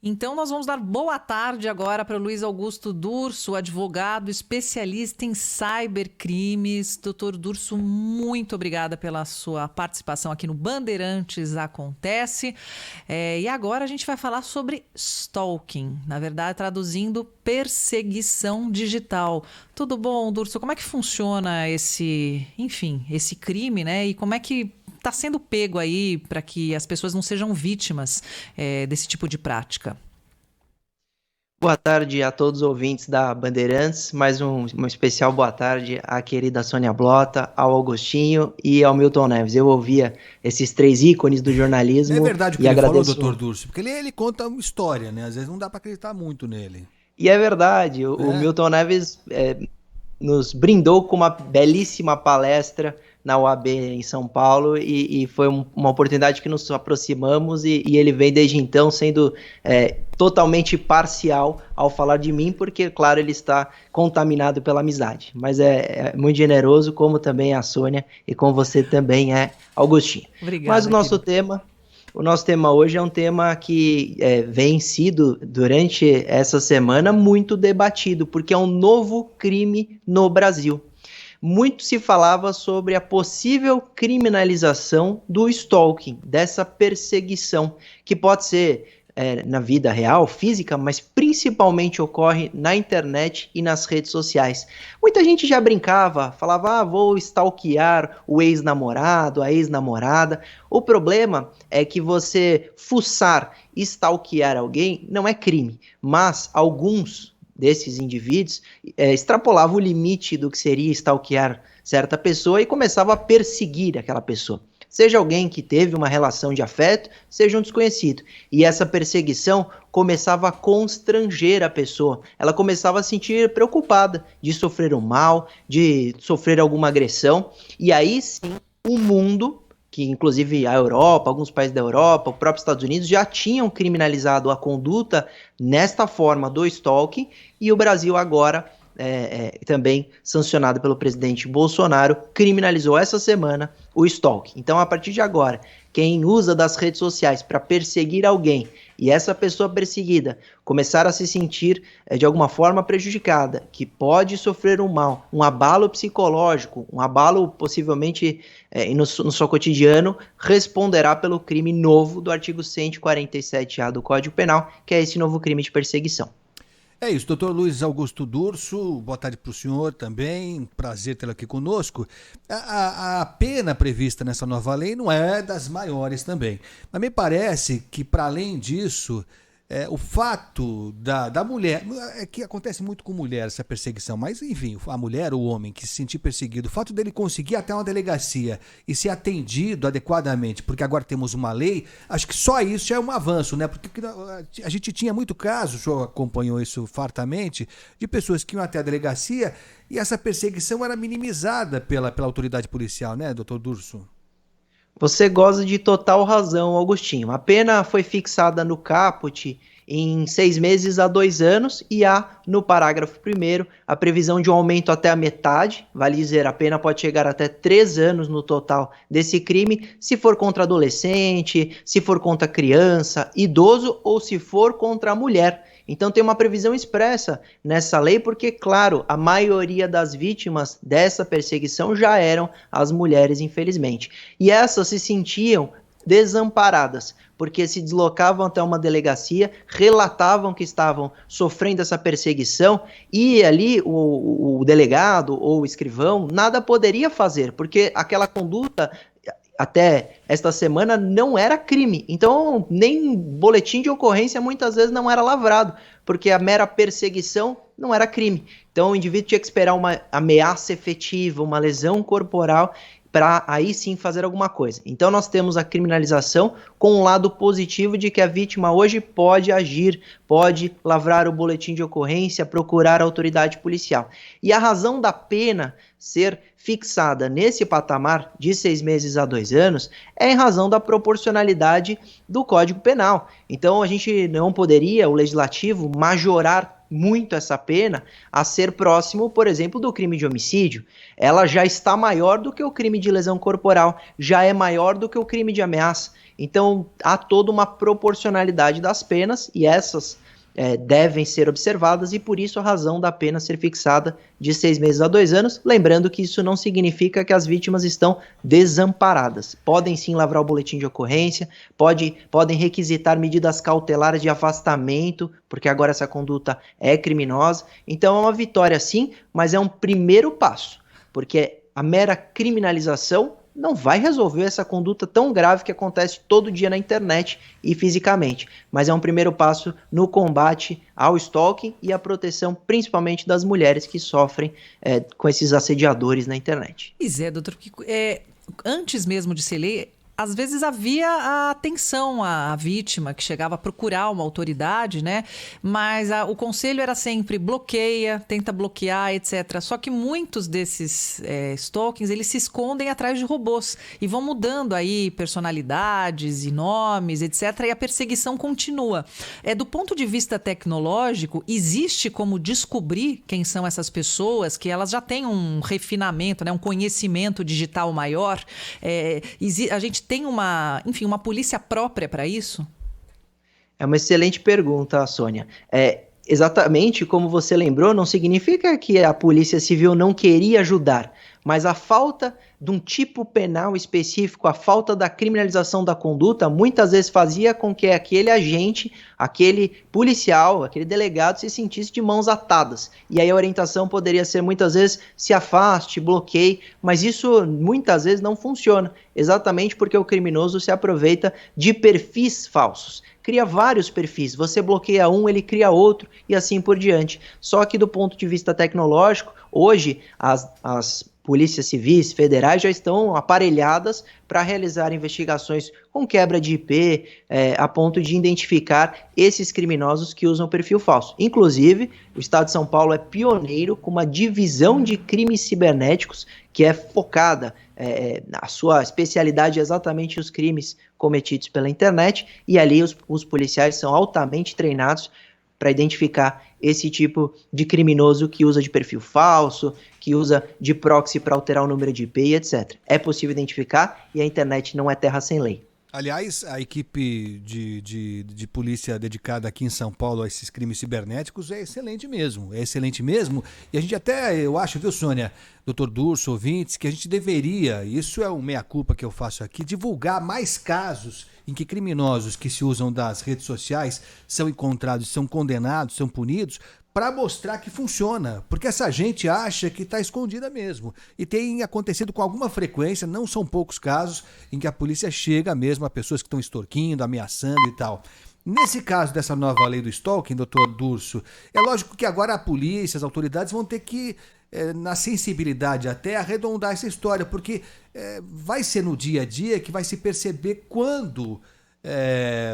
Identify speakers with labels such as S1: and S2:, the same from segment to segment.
S1: Então, nós vamos dar boa tarde agora para o Luiz Augusto Durso, advogado especialista em cybercrimes. Doutor Durso, muito obrigada pela sua participação aqui no Bandeirantes Acontece. E agora a gente vai falar sobre stalking, na verdade, traduzindo perseguição digital. Tudo bom, Durso? Como é que funciona esse crime, né? E como é que está sendo pego aí para que as pessoas não sejam vítimas desse tipo de prática?
S2: Boa tarde a todos os ouvintes da Bandeirantes, mais uma especial boa tarde à querida Sônia Blota, ao Augustinho e ao Milton Neves. Eu ouvia esses três ícones do
S3: É
S2: jornalismo
S3: verdade o que
S2: e
S3: ele falou, doutor
S2: agradeço.
S3: Durso, porque ele conta uma história, né? Às vezes não dá para acreditar muito nele.
S2: E é verdade, o
S3: É,
S2: Milton Neves nos brindou com uma belíssima palestra na UAB em São Paulo e foi uma oportunidade que nos aproximamos e ele vem desde então sendo totalmente parcial ao falar de mim, porque, claro, ele está contaminado pela amizade. Mas é muito generoso, como também é a Sônia e como você também é, Augustinho. Mas
S1: Obrigada, querido.
S2: o nosso tema hoje é um tema que vem sido, durante essa semana, muito debatido, porque é um novo crime no Brasil. Muito se falava sobre a possível criminalização do stalking, dessa perseguição, que pode ser na vida real, física, mas principalmente ocorre na internet e nas redes sociais. Muita gente já brincava, falava, vou stalkear o ex-namorado, a ex-namorada. O problema é que você fuçar, stalkear alguém não é crime, mas alguns desses indivíduos extrapolava o limite do que seria stalkear certa pessoa e começava a perseguir aquela pessoa. Seja alguém que teve uma relação de afeto, seja um desconhecido. E essa perseguição começava a constranger a pessoa. Ela começava a se sentir preocupada de sofrer um mal, de sofrer alguma agressão. E aí sim, o mundo, que inclusive a Europa, alguns países da Europa, o próprio Estados Unidos já tinham criminalizado a conduta nesta forma do stalking, e o Brasil agora, também sancionado pelo presidente Bolsonaro, criminalizou essa semana o stalking. Então, a partir de agora, quem usa das redes sociais para perseguir alguém e essa pessoa perseguida começar a se sentir de alguma forma prejudicada, que pode sofrer um mal, um abalo psicológico, um abalo possivelmente no seu cotidiano, responderá pelo crime novo do artigo 147-A do Código Penal, que é esse novo crime de perseguição.
S3: é isso, doutor Luiz Augusto Durso, boa tarde para o senhor também, prazer tê-lo aqui conosco. A pena prevista nessa nova lei não é das maiores também, mas me parece que, para além disso, o fato da mulher, é que acontece muito com mulher essa perseguição, mas enfim, a mulher ou o homem que se sentir perseguido, o fato dele conseguir até uma delegacia e ser atendido adequadamente, porque agora temos uma lei, acho que só isso já é um avanço, né? Porque a gente tinha muito caso, o senhor acompanhou isso fartamente, de pessoas que iam até a delegacia e essa perseguição era minimizada pela autoridade policial, né, doutor Durso?
S2: Você goza de total razão, Augustinho. A pena foi fixada no caput em 6 meses a 2 anos e há, no parágrafo 1º, a previsão de um aumento até a metade, vale dizer, a pena pode chegar até 3 anos no total desse crime, se for contra adolescente, se for contra criança, idoso ou se for contra a mulher. Então tem uma previsão expressa nessa lei, porque, claro, a maioria das vítimas dessa perseguição já eram as mulheres, infelizmente. E essas se sentiam desamparadas, porque se deslocavam até uma delegacia, relatavam que estavam sofrendo essa perseguição e ali o delegado ou o escrivão nada poderia fazer, porque aquela conduta até esta semana não era crime. Então, nem boletim de ocorrência muitas vezes não era lavrado, porque a mera perseguição não era crime. Então, o indivíduo tinha que esperar uma ameaça efetiva, uma lesão corporal, para aí sim fazer alguma coisa. Então, nós temos a criminalização com um lado positivo de que a vítima hoje pode agir, pode lavrar o boletim de ocorrência, procurar a autoridade policial. E a razão da pena ser fixada nesse patamar de 6 meses a 2 anos é em razão da proporcionalidade do Código Penal. Então, a gente não poderia, o legislativo, majorar muito essa pena a ser próximo, por exemplo, do crime de homicídio. Ela já está maior do que o crime de lesão corporal, já é maior do que o crime de ameaça. Então, há toda uma proporcionalidade das penas e essas devem ser observadas e por isso a razão da pena ser fixada de 6 meses a 2 anos, lembrando que isso não significa que as vítimas estão desamparadas. Podem sim lavrar o boletim de ocorrência, podem requisitar medidas cautelares de afastamento, porque agora essa conduta é criminosa. Então é uma vitória sim, mas é um primeiro passo, porque a mera criminalização não vai resolver essa conduta tão grave que acontece todo dia na internet e fisicamente, mas é um primeiro passo no combate ao stalking e à proteção principalmente das mulheres que sofrem com esses assediadores na internet.
S1: Pois é, doutor, antes mesmo de ser lei, às vezes havia a atenção à vítima que chegava a procurar uma autoridade, né? Mas o conselho era sempre bloqueia, tenta bloquear, etc. Só que muitos desses stalkings, eles se escondem atrás de robôs e vão mudando aí personalidades e nomes, etc. E a perseguição continua. Do ponto de vista tecnológico, existe como descobrir quem são essas pessoas, que elas já têm um refinamento, né? Um conhecimento digital maior. A gente tem uma polícia própria para isso?
S2: É uma excelente pergunta, Sônia. Exatamente como você lembrou, não significa que a Polícia Civil não queria ajudar, mas a falta de um tipo penal específico, a falta da criminalização da conduta, muitas vezes fazia com que aquele agente, aquele policial, aquele delegado se sentisse de mãos atadas. E aí a orientação poderia ser muitas vezes se afaste, bloqueie, mas isso muitas vezes não funciona, exatamente porque o criminoso se aproveita de perfis falsos. Cria vários perfis, você bloqueia um, ele cria outro e assim por diante. Só que do ponto de vista tecnológico, hoje as polícias civis federais já estão aparelhadas para realizar investigações com quebra de IP, a ponto de identificar esses criminosos que usam perfil falso. Inclusive, o Estado de São Paulo é pioneiro com uma divisão de crimes cibernéticos que é focada, a sua especialidade é exatamente os crimes cometidos pela internet, e ali os policiais são altamente treinados para identificar esse tipo de criminoso que usa de perfil falso, que usa de proxy para alterar o número de IP, etc. É possível identificar e a internet não é terra sem lei.
S3: Aliás, a equipe de polícia dedicada aqui em São Paulo a esses crimes cibernéticos é excelente mesmo. E a gente até, eu acho, viu, Sônia, doutor Durso, ouvintes, que a gente deveria, isso é um meia-culpa que eu faço aqui, divulgar mais casos em que criminosos que se usam das redes sociais são encontrados, são condenados, são punidos, para mostrar que funciona, porque essa gente acha que está escondida mesmo. E tem acontecido com alguma frequência, não são poucos casos, em que a polícia chega mesmo a pessoas que estão extorquindo, ameaçando e tal. Nesse caso dessa nova lei do stalking, doutor Durso, é lógico que agora a polícia, as autoridades vão ter que, na sensibilidade até, arredondar essa história, porque vai ser no dia a dia que vai se perceber quando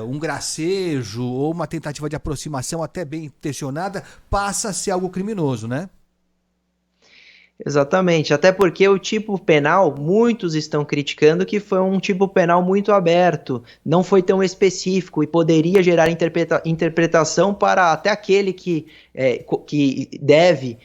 S3: um gracejo ou uma tentativa de aproximação até bem intencionada passa a ser algo criminoso, né?
S2: Exatamente, até porque o tipo penal, muitos estão criticando que foi um tipo penal muito aberto, não foi tão específico e poderia gerar interpretação para até aquele que deve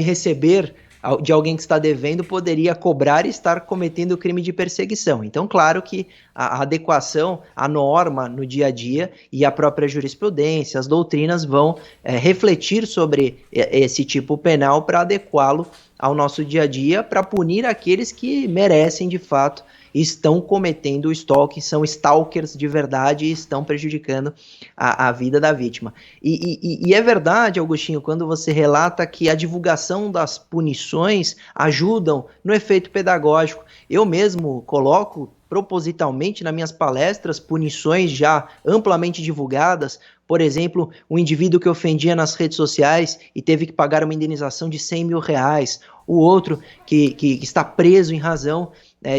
S2: receber de alguém que está devendo, poderia cobrar e estar cometendo crime de perseguição. Então, claro que a adequação à norma no dia a dia e a própria jurisprudência, as doutrinas vão refletir sobre esse tipo penal para adequá-lo ao nosso dia a dia, para punir aqueles que merecem de fato, estão cometendo o stalking, são stalkers de verdade e estão prejudicando a vida da vítima. E é verdade, Augustinho, quando você relata que a divulgação das punições ajudam no efeito pedagógico. Eu mesmo coloco propositalmente nas minhas palestras punições já amplamente divulgadas. Por exemplo, um indivíduo que ofendia nas redes sociais e teve que pagar uma indenização de R$100 mil, o outro que está preso em razão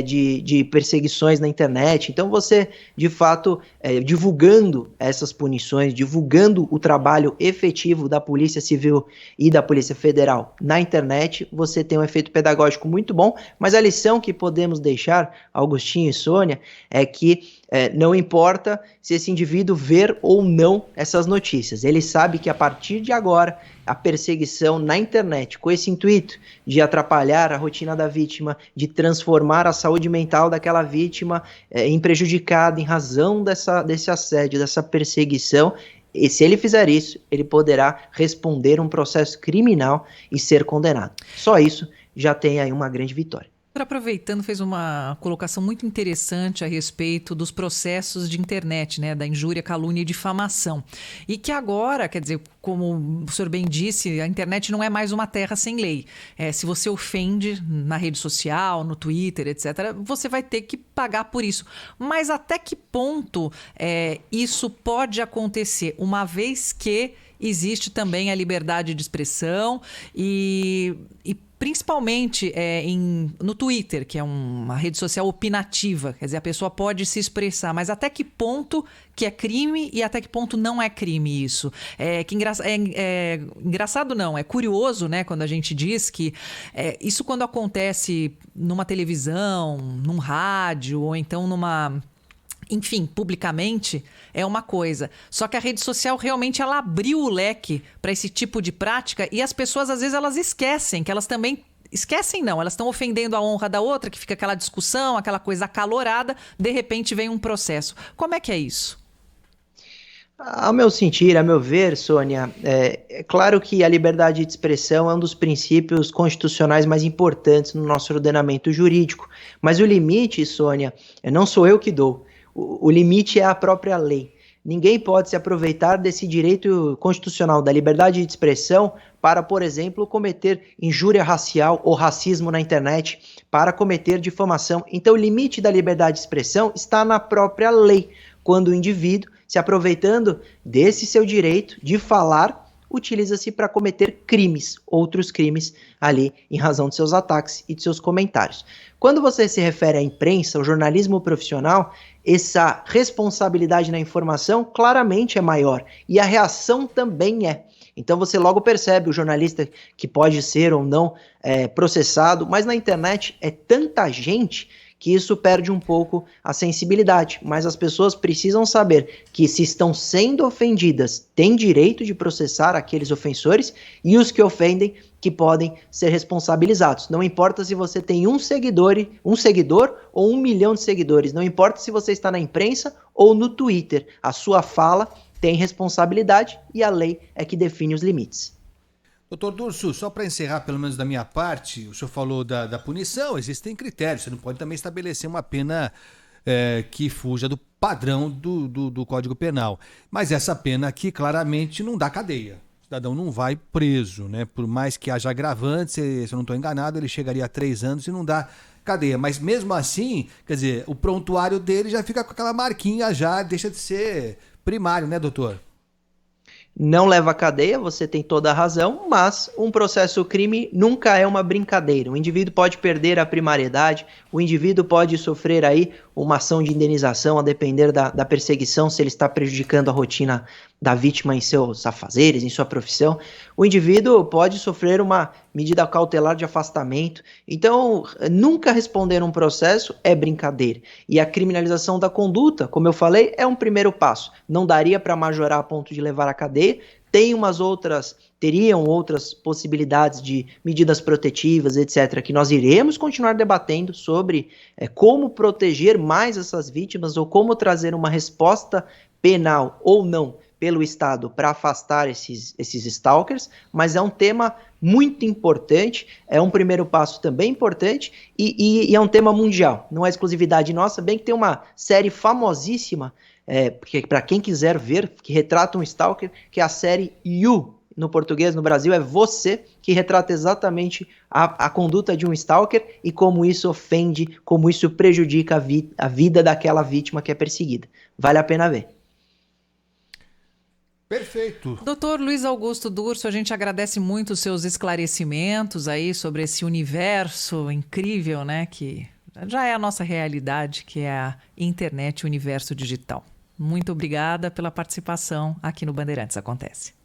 S2: de perseguições na internet. Então você, de fato, divulgando essas punições, divulgando o trabalho efetivo da Polícia Civil e da Polícia Federal na internet, você tem um efeito pedagógico muito bom, mas a lição que podemos deixar, Augustinho e Sônia, é que Não importa se esse indivíduo ver ou não essas notícias. Ele sabe que a partir de agora, a perseguição na internet, com esse intuito de atrapalhar a rotina da vítima, de transformar a saúde mental daquela vítima em prejudicada em razão desse assédio, dessa perseguição, e se ele fizer isso, ele poderá responder um processo criminal e ser condenado. Só isso já tem aí uma grande vitória.
S1: Aproveitando, fez uma colocação muito interessante a respeito dos processos de internet, né, da injúria, calúnia e difamação. E que agora, quer dizer, como o senhor bem disse, a internet não é mais uma terra sem lei. Se você ofende na rede social, no Twitter, etc., você vai ter que pagar por isso. Mas até que ponto isso pode acontecer, uma vez que existe também a liberdade de expressão e principalmente no Twitter, que é uma rede social opinativa, quer dizer, a pessoa pode se expressar, mas até que ponto que é crime e até que ponto não é crime isso? Engraçado não, é curioso, né, quando a gente diz que isso quando acontece numa televisão, num rádio ou então enfim, publicamente, é uma coisa. Só que a rede social realmente ela abriu o leque para esse tipo de prática e as pessoas, às vezes, elas esquecem que elas também... Esquecem não, elas estão ofendendo a honra da outra, que fica aquela discussão, aquela coisa acalorada, de repente vem um processo. Como é que é isso?
S2: Ao meu sentir, a meu ver, Sônia, é claro que a liberdade de expressão é um dos princípios constitucionais mais importantes no nosso ordenamento jurídico. Mas o limite, Sônia, não sou eu que dou. O limite é a própria lei. Ninguém pode se aproveitar desse direito constitucional da liberdade de expressão para, por exemplo, cometer injúria racial ou racismo na internet, para cometer difamação. Então, o limite da liberdade de expressão está na própria lei, quando o indivíduo, se aproveitando desse seu direito de falar, utiliza-se para cometer crimes, outros crimes ali em razão de seus ataques e de seus comentários. Quando você se refere à imprensa, ao jornalismo profissional, essa responsabilidade na informação claramente é maior e a reação também é. Então você logo percebe o jornalista que pode ser ou não processado, mas na internet é tanta gente que isso perde um pouco a sensibilidade. Mas as pessoas precisam saber que se estão sendo ofendidas, têm direito de processar aqueles ofensores e os que ofendem que podem ser responsabilizados. Não importa se você tem um seguidor ou 1 milhão de seguidores. Não importa se você está na imprensa ou no Twitter. A sua fala tem responsabilidade e a lei é que define os limites.
S3: Doutor Durso, só para encerrar, pelo menos da minha parte, o senhor falou da punição, existem critérios, você não pode também estabelecer uma pena que fuja do padrão do Código Penal. Mas essa pena aqui claramente não dá cadeia. O cidadão não vai preso, né? Por mais que haja agravante, se eu não estou enganado, ele chegaria a 3 anos e não dá cadeia. Mas mesmo assim, quer dizer, o prontuário dele já fica com aquela marquinha, já deixa de ser primário, né, doutor?
S2: Não leva à cadeia, você tem toda a razão, mas um processo crime nunca é uma brincadeira. O indivíduo pode perder a primariedade, o indivíduo pode sofrer aí uma ação de indenização a depender da perseguição, se ele está prejudicando a rotina da vítima em seus afazeres, em sua profissão. O indivíduo pode sofrer uma medida cautelar de afastamento. Então, nunca responder um processo é brincadeira. E a criminalização da conduta, como eu falei, é um primeiro passo. Não daria para majorar a ponto de levar à cadeia. Teriam outras possibilidades de medidas protetivas, etc., que nós iremos continuar debatendo sobre como proteger mais essas vítimas ou como trazer uma resposta penal ou não pelo Estado para afastar esses stalkers, mas é um tema muito importante, é um primeiro passo também importante e é um tema mundial, não é exclusividade nossa, bem que tem uma série famosíssima, porque para quem quiser ver, que retrata um stalker, que é a série You, no português, no Brasil, é Você, que retrata exatamente a conduta de um stalker e como isso ofende, como isso prejudica a vida daquela vítima que é perseguida. Vale a pena ver.
S3: Perfeito.
S1: Doutor Luiz Augusto Durso, a gente agradece muito os seus esclarecimentos aí sobre esse universo incrível, né, que já é a nossa realidade, que é a internet, o universo digital. Muito obrigada pela participação aqui no Bandeirantes Acontece.